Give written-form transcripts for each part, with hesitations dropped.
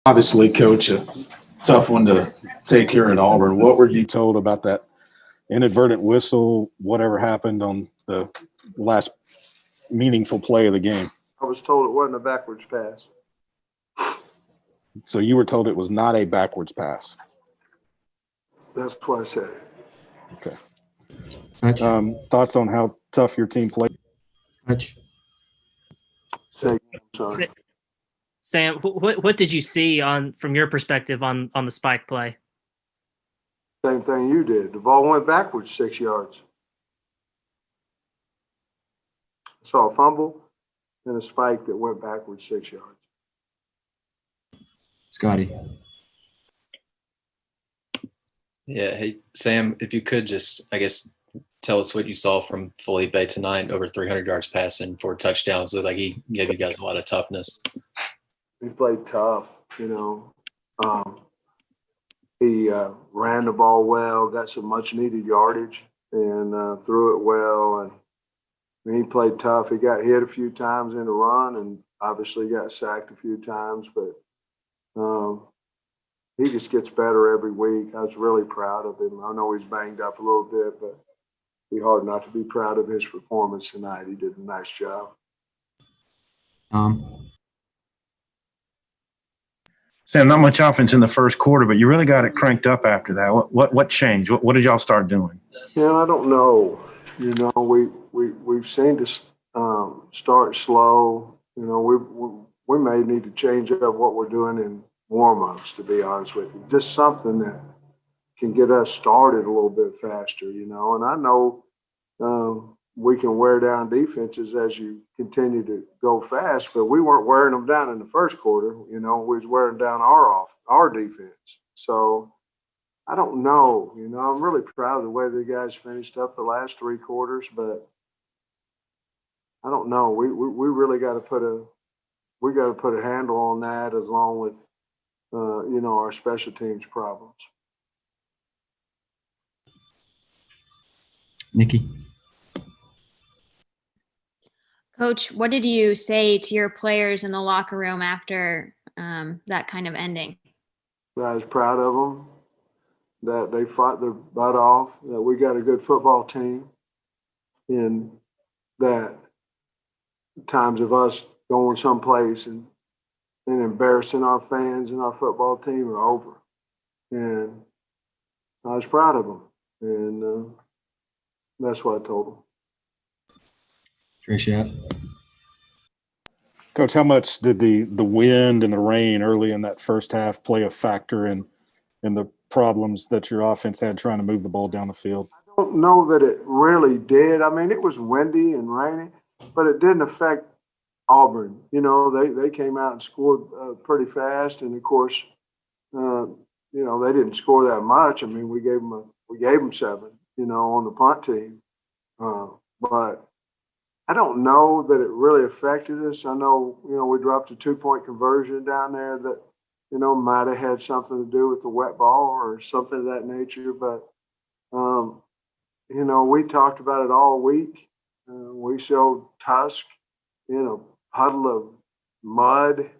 Obviously, Coach, a tough one to take here at Auburn. What were you told about that inadvertent whistle, whatever happened on the last meaningful play of the game? I was told it wasn't a backwards pass. So you were told it was not a backwards pass. That's what I said. Okay. Hutch. Thoughts on how tough your team played? Hutch. Say, sorry. Sam, what did you see from your perspective on the spike play? Same thing you did. The ball went backwards 6 yards. I saw a fumble and a spike that went backwards 6 yards. Scotty. Yeah. Hey, Sam, if you could just, I guess, tell us what you saw from Felipe tonight, over 300 yards passing, 4 touchdowns. Looked like he gave you guys a lot of toughness. He played tough, you know. He ran the ball well, got some much needed yardage, and threw it well. And I mean, he played tough. He got hit a few times in the run, and obviously got sacked a few times. But he just gets better every week. I was really proud of him. I know he's banged up a little bit, but it'd be hard not to be proud of his performance tonight. He did a nice job. Sam, not much offense in the first quarter, but you really got it cranked up after that. What changed? What did y'all start doing? Yeah, I don't know. You know, we've seen to start slow. You know, we may need to change up what we're doing in warm-ups, to be honest with you. Just something that can get us started a little bit faster, you know. And I know we can wear down defenses as you continue to go fast, but we weren't wearing them down in the first quarter. You know, we was wearing down our defense. So I don't know. You know, I'm really proud of the way the guys finished up the last 3 quarters, but I don't know. We really got to put a handle on that, along with you know, our special teams problems. Nikki. Coach, what did you say to your players in the locker room after that kind of ending? I was proud of them, that they fought their butt off, that we got a good football team, and that times of us going someplace and embarrassing our fans and our football team are over. And I was proud of them, and that's what I told them. Tricia. Coach, how much did the wind and the rain early in that first half play a factor in the problems that your offense had trying to move the ball down the field? I don't know that it really did. I mean, it was windy and rainy, but it didn't affect Auburn. You know, they came out and scored pretty fast, and of course, you know, they didn't score that much. I mean, we gave them 7, you know, on the punt team, but I don't know that it really affected us. I know, you know, we dropped a 2-point conversion down there that, you know, might have had something to do with the wet ball or something of that nature. But, you know, we talked about it all week. We showed tusk in a puddle of mud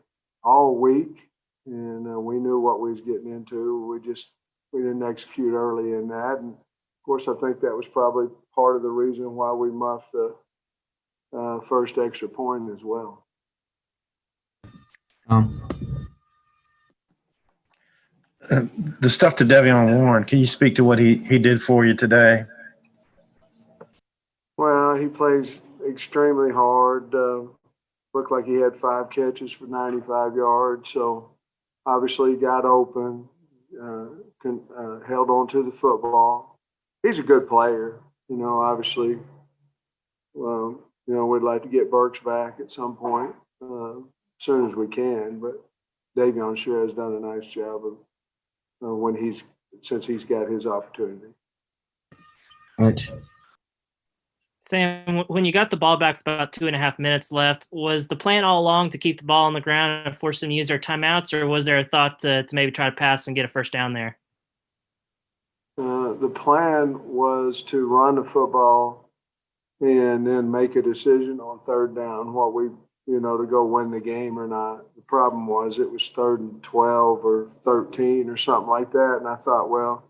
all week, and we knew what we was getting into. We didn't execute early in that. And, of course, I think that was probably part of the reason why we muffed the first extra point as well. The stuff to Devion Warren, can you speak to what he did for you today? Well, he plays extremely hard. Looked like he had 5 catches for 95 yards. So obviously he got open, held on to the football. He's a good player. You know, obviously, you know, we'd like to get Burks back at some point, as soon as we can. But Davion sure has done a nice job of since he's got his opportunity. Hutch. Sam, when you got the ball back with about 2.5 minutes left, was the plan all along to keep the ball on the ground and force them to use their timeouts, or was there a thought to maybe try to pass and get a first down there? The plan was to run the football and then make a decision on 3rd down. What we, you to go win the game or not. The problem was it was 3rd and 12 or 13 or something like that. And I thought, well,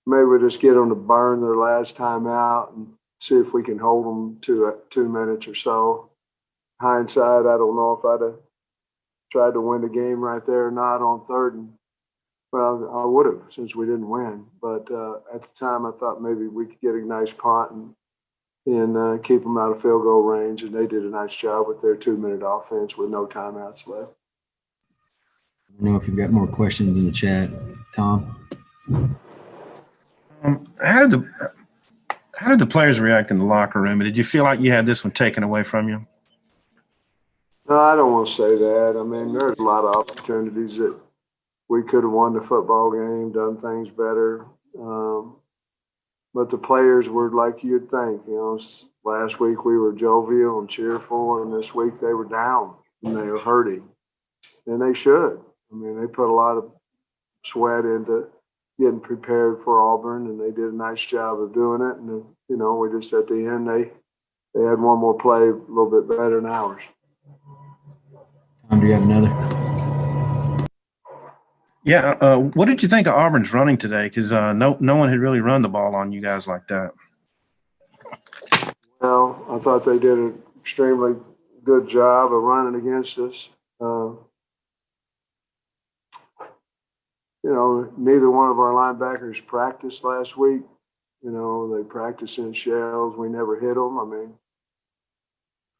maybe we'll just get them to burn their last time out and see if we can hold them to 2 minutes or so. Hindsight, I don't know if I'd have tried to win the game right there or not on 3rd and well, I would have since we didn't win. But at the time, I thought maybe we could get a nice punt and keep them out of field goal range. And they did a nice job with their 2-minute offense with no timeouts left. I don't know if you've got more questions in the chat, Tom. How did the players react in the locker room? Did you feel like you had this one taken away from you? No, I don't want to say that. I mean, there's a lot of opportunities that we could have won the football game, done things better. But the players were like you'd think. Last week we were jovial and cheerful, and this week they were down and they were hurting. And they should. I mean, they put a lot of sweat into getting prepared for Auburn, and they did a nice job of doing it. And, we just at the end, they had one more play a little bit better than ours. Tom, do you have another? Yeah. What did you think of Auburn's running today? Because no one had really run the ball on you guys like that. Well, I thought they did an extremely good job of running against us. Neither one of our linebackers practiced last week. They practiced in shells. We never hit them. I mean,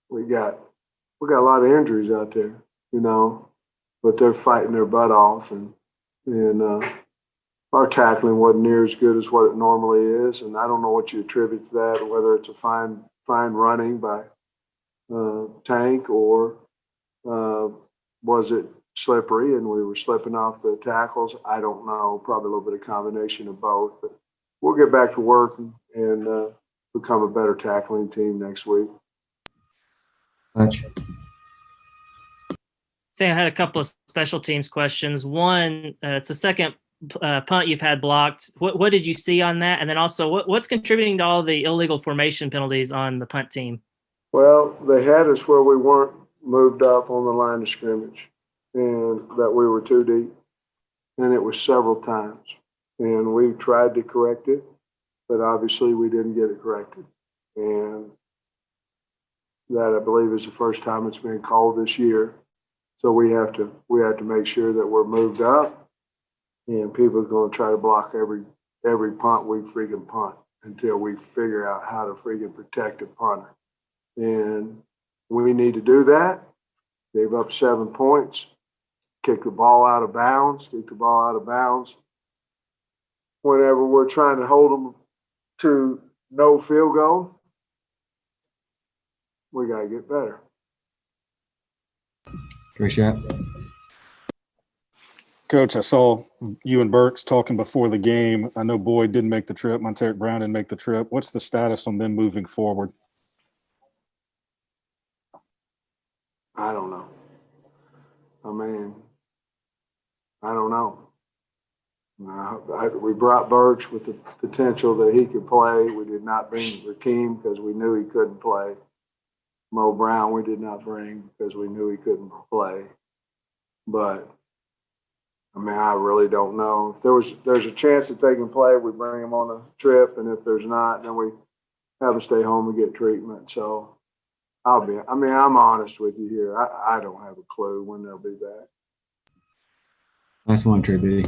we got a lot of injuries out there, but they're fighting their butt off, and our tackling wasn't near as good as what it normally is. And I don't know what you attribute to that, or whether it's a fine running by Tank, or was it slippery and we were slipping off the tackles? I don't know. Probably a little bit of combination of both. But we'll get back to work and become a better tackling team next week. Hutch. Say I had a couple of special teams questions. One, it's the second punt you've had blocked. What did you see on that? And then also, what's contributing to all the illegal formation penalties on the punt team? Well, they had us where we weren't moved up on the line of scrimmage, and that we were too deep. And it was several times. And we tried to correct it, but obviously we didn't get it corrected. And that, I believe, is the first time it's been called this year. So we have to make sure that we're moved up, and people are going to try to block every punt we freaking punt until we figure out how to freaking protect a punter. And we need to do that. Gave up 7 points, kick the ball out of bounds. Whenever we're trying to hold them to no field goal, we got to get better. Tricia. Coach, I saw you and Burks talking before the game. I know Boyd didn't make the trip. Monteric Brown didn't make the trip. What's the status on them moving forward? I don't know. I don't know. We brought Burks with the potential that he could play. We did not bring Rakeem because we knew he couldn't play. Mo Brown we did not bring because we knew he couldn't play. But, I really don't know. If there's a chance that they can play, we bring them on a trip. And if there's not, then we have them stay home and get treatment. So I'm honest with you here. I don't have a clue when they'll be back. Last one, Trey B.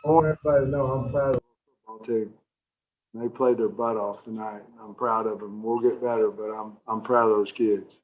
I want everybody to know I'm proud of the football team. They played their butt off tonight. I'm proud of them. We'll get better, but I'm proud of those kids.